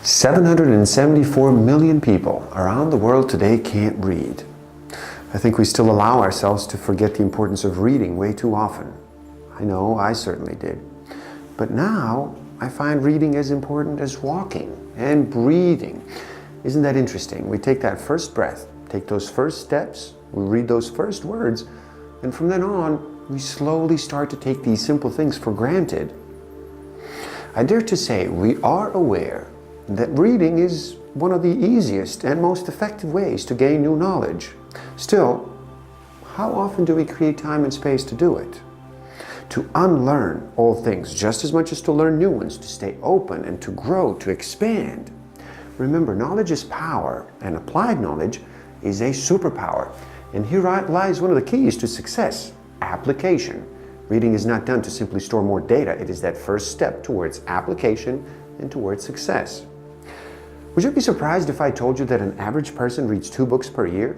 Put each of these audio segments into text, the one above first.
774 million people around the world today can't read. I think we still allow ourselves to forget the importance of reading way too often. I know, I certainly did. But now, I find reading as important as walking and breathing. Isn't that interesting? We take that first breath, take those first steps, we read those first words, and from then on, we slowly start to take these simple things for granted. I dare to say we are aware that reading is one of the easiest and most effective ways to gain new knowledge. Still, how often do we create time and space to do it? To unlearn old things just as much as to learn new ones, to stay open and to grow, to expand. Remember, knowledge is power, and applied knowledge is a superpower. And here lies one of the keys to success: application. Reading is not done to simply store more data. It is that first step towards application and towards success. Would you be surprised if I told you that an average person reads 2 books per year?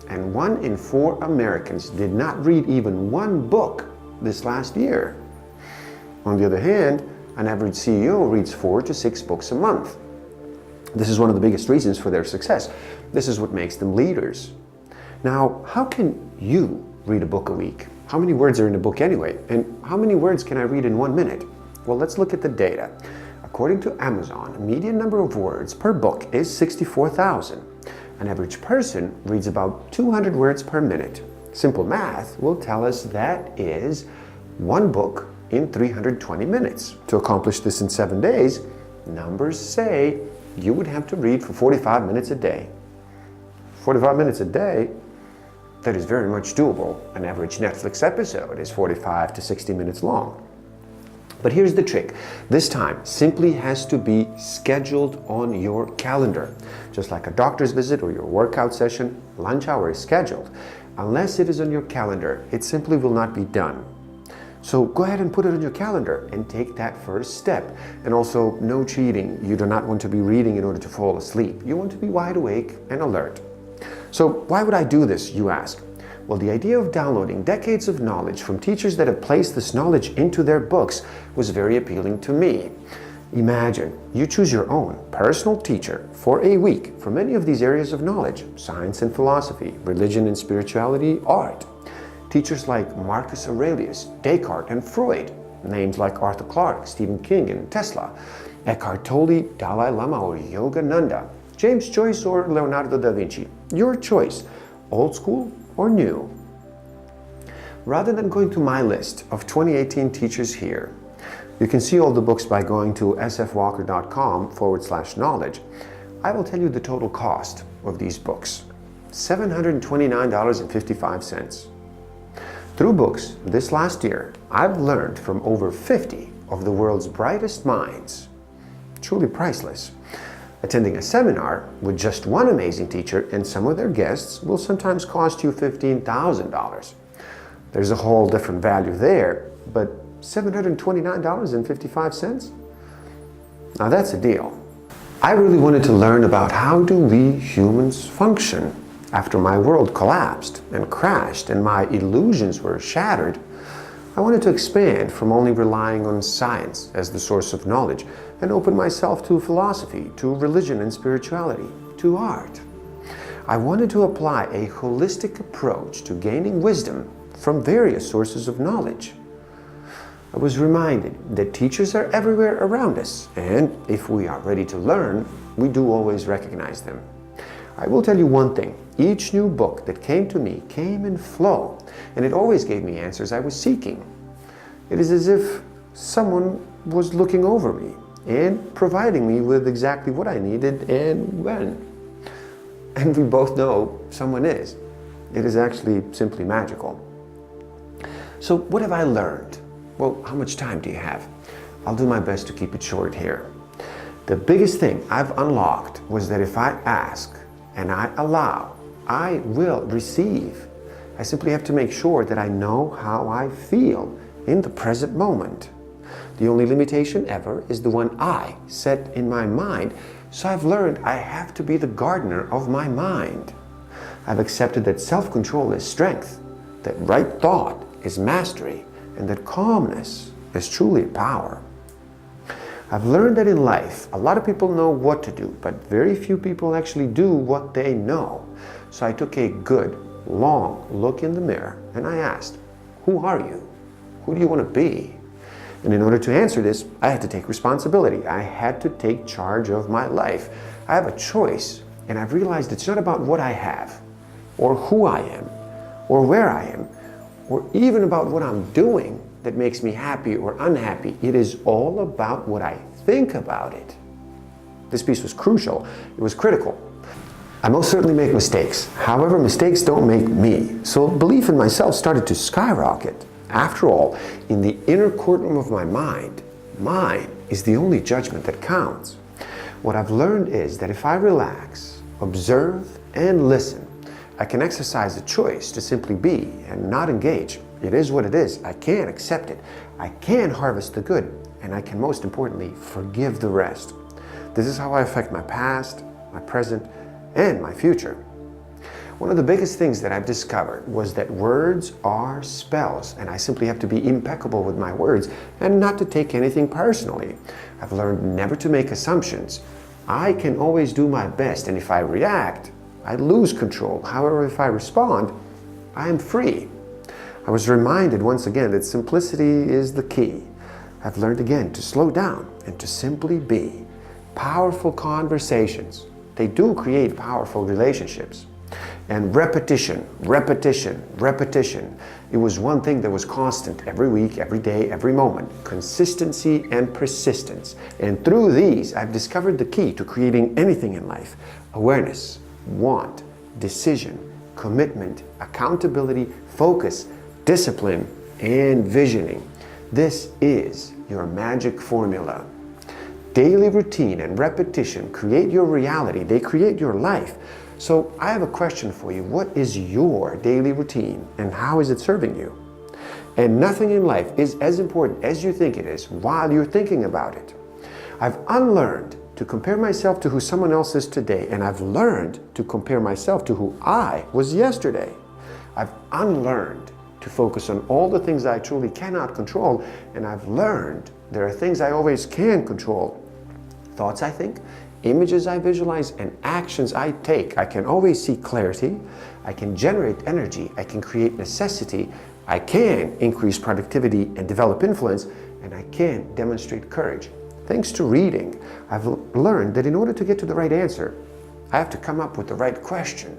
And 1 in 4 Americans did not read even 1 book this last year. On the other hand, an average CEO reads 4 to 6 books a month. This is one of the biggest reasons for their success. This is what makes them leaders. Now, how can you read a book a week? How many words are in a book anyway? And how many words can I read in 1 minute? Well, let's look at the data. According to Amazon, a median number of words per book is 64,000. An average person reads about 200 words per minute. Simple math will tell us that is 1 book in 320 minutes. To accomplish this in 7 days, numbers say you would have to read for 45 minutes a day. 45 minutes a day? That is very much doable. An average Netflix episode is 45 to 60 minutes long. But here's the trick. This time simply has to be scheduled on your calendar. Just like a doctor's visit or your workout session, lunch hour is scheduled. Unless it is on your calendar, it simply will not be done. So go ahead and put it on your calendar and take that first step. And also, no cheating. You do not want to be reading in order to fall asleep. You want to be wide awake and alert. So why would I do this, you ask? Well, the idea of downloading decades of knowledge from teachers that have placed this knowledge into their books was very appealing to me. Imagine you choose your own personal teacher for a week from any of these areas of knowledge: science and philosophy, religion and spirituality, art. Teachers like Marcus Aurelius, Descartes, and Freud, names like Arthur Clarke, Stephen King, and Tesla, Eckhart Tolle, Dalai Lama, or Yogananda, James Joyce, or Leonardo da Vinci. Your choice, old school or new. Rather than going to my list of 2018 teachers here, you can see all the books by going to sfwalker.com/knowledge. I will tell you the total cost of these books: $729.55. Through books this last year, I've learned from over 50 of the world's brightest minds. Truly priceless. Attending a seminar with just one amazing teacher and some of their guests will sometimes cost you $15,000. There's a whole different value there, but $729.55? Now that's a deal. I really wanted to learn about how do we humans function. After my world collapsed and crashed and my illusions were shattered, I wanted to expand from only relying on science as the source of knowledge and open myself to philosophy, to religion and spirituality, to art. I wanted to apply a holistic approach to gaining wisdom from various sources of knowledge. I was reminded that teachers are everywhere around us, and if we are ready to learn, we do always recognize them. I will tell you one thing: each new book that came to me came in flow, and it always gave me answers I was seeking. It is as if someone was looking over me and providing me with exactly what I needed and when. And we both know someone is. It is actually simply magical. So what have I learned? Well, how much time do you have? I'll do my best to keep it short here. The biggest thing I've unlocked was that if I ask and I allow, I will receive. I simply have to make sure that I know how I feel in the present moment. The only limitation ever is the one I set in my mind, so I've learned I have to be the gardener of my mind. I've accepted that self-control is strength, that right thought is mastery, and that calmness is truly power. I've learned that in life, a lot of people know what to do, but very few people actually do what they know. So I took a good, long look in the mirror and I asked, who are you? Who do you want to be? And in order to answer this, I had to take responsibility. I had to take charge of my life. I have a choice, and I've realized it's not about what I have, or who I am, or where I am, or even about what I'm doing that makes me happy or unhappy. It is all about what I think about it. This piece was crucial. It was critical. I most certainly make mistakes. However, mistakes don't make me. So belief in myself started to skyrocket. After all, in the inner courtroom of my mind, mine is the only judgment that counts. What I've learned is that if I relax, observe, and listen, I can exercise a choice to simply be and not engage. It is what it is. I can accept it. I can harvest the good, and I can, most importantly, forgive the rest. This is how I affect my past, my present, and my future. One of the biggest things that I've discovered was that words are spells, and I simply have to be impeccable with my words and not to take anything personally. I've learned never to make assumptions. I can always do my best, and if I react, I lose control. However, if I respond, I am free. I was reminded once again that simplicity is the key. I've learned again to slow down and to simply be. Powerful conversations, they do create powerful relationships. And repetition, repetition, repetition. It was one thing that was constant every week, every day, every moment. Consistency and persistence. And through these, I've discovered the key to creating anything in life. Awareness, want, decision, commitment, accountability, focus, discipline, and visioning. This is your magic formula. Daily routine and repetition create your reality. They create your life. So I have a question for you. What is your daily routine and how is it serving you? And nothing in life is as important as you think it is while you're thinking about it. I've unlearned to compare myself to who someone else is today, and I've learned to compare myself to who I was yesterday. I've unlearned to focus on all the things I truly cannot control, and I've learned there are things I always can control. Thoughts I think, images I visualize, and actions I take. I can always see clarity, I can generate energy, I can create necessity, I can increase productivity and develop influence, and I can demonstrate courage. Thanks to reading, I've learned that in order to get to the right answer, I have to come up with the right question.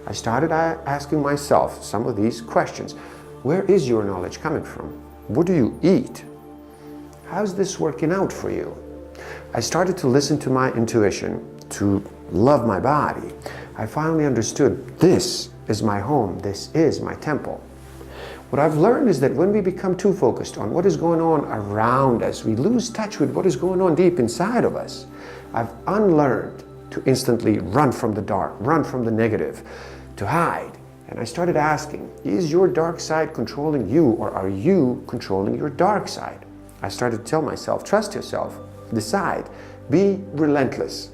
I started asking myself some of these questions. Where is your knowledge coming from? What do you eat? How's this working out for you? I started to listen to my intuition, to love my body. I finally understood this is my home, this is my temple. What I've learned is that when we become too focused on what is going on around us, we lose touch with what is going on deep inside of us. I've unlearned to instantly run from the dark, run from the negative, to hide. And I started asking, is your dark side controlling you, or are you controlling your dark side? I started to tell myself, trust yourself, decide, be relentless.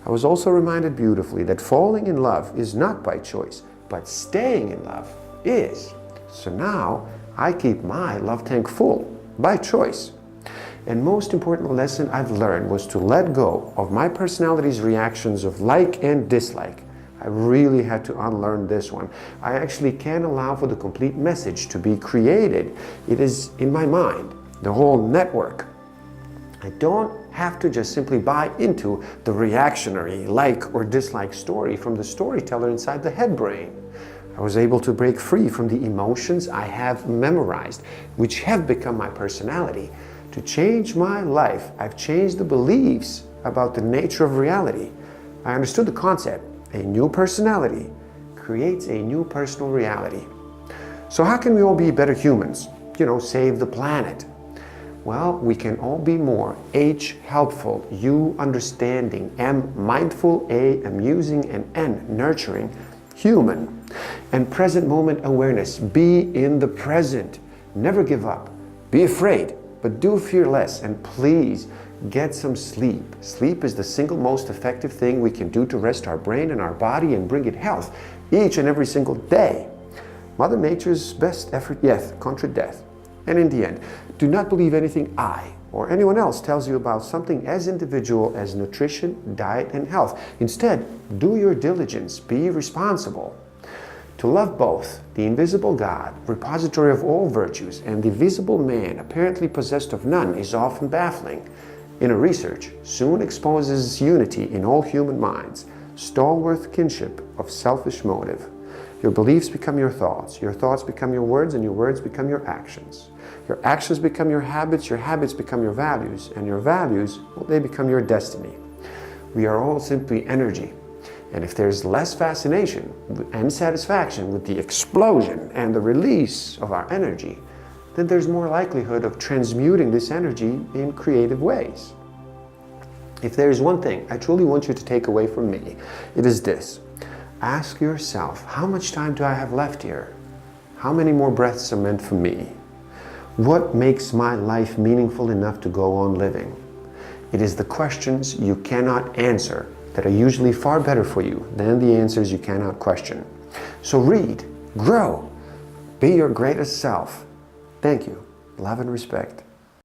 I was also reminded beautifully that falling in love is not by choice, but staying in love is. So now I keep my love tank full by choice. And most important lesson I've learned was to let go of my personality's reactions of like and dislike. I really had to unlearn this one. I actually can allow for the complete message to be created. It is in my mind, the whole network. I don't have to just simply buy into the reactionary like or dislike story from the storyteller inside the head brain. I was able to break free from the emotions I have memorized, which have become my personality. To change my life, I've changed the beliefs about the nature of reality. I understood the concept. A new personality creates a new personal reality. So how can we all be better humans? Save the planet. Well, we can all be more. H, helpful. U, understanding. M, mindful. A, amusing. And N, nurturing. Human. And present moment awareness. Be in the present. Never give up. Be afraid, but do fear less. And please, get some sleep. Sleep is the single most effective thing we can do to rest our brain and our body and bring it health each and every single day. Mother Nature's best effort yet contra death. And in the end, do not believe anything I or anyone else tells you about something as individual as nutrition, diet, and health. Instead, do your diligence, be responsible. To love both the invisible God, repository of all virtues, and the visible man, apparently possessed of none, is often baffling. Inner research soon exposes unity in all human minds, stalwart kinship of selfish motive. Your beliefs become your thoughts become your words, and your words become your actions. Your actions become your habits become your values, and your values, well, they become your destiny. We are all simply energy. And if there's less fascination and satisfaction with the explosion and the release of our energy, then there's more likelihood of transmuting this energy in creative ways. If there is one thing I truly want you to take away from me, it is this. Ask yourself, how much time do I have left here? How many more breaths are meant for me? What makes my life meaningful enough to go on living? It is the questions you cannot answer that are usually far better for you than the answers you cannot question. So read, grow, be your greatest self. Thank you. Love and respect.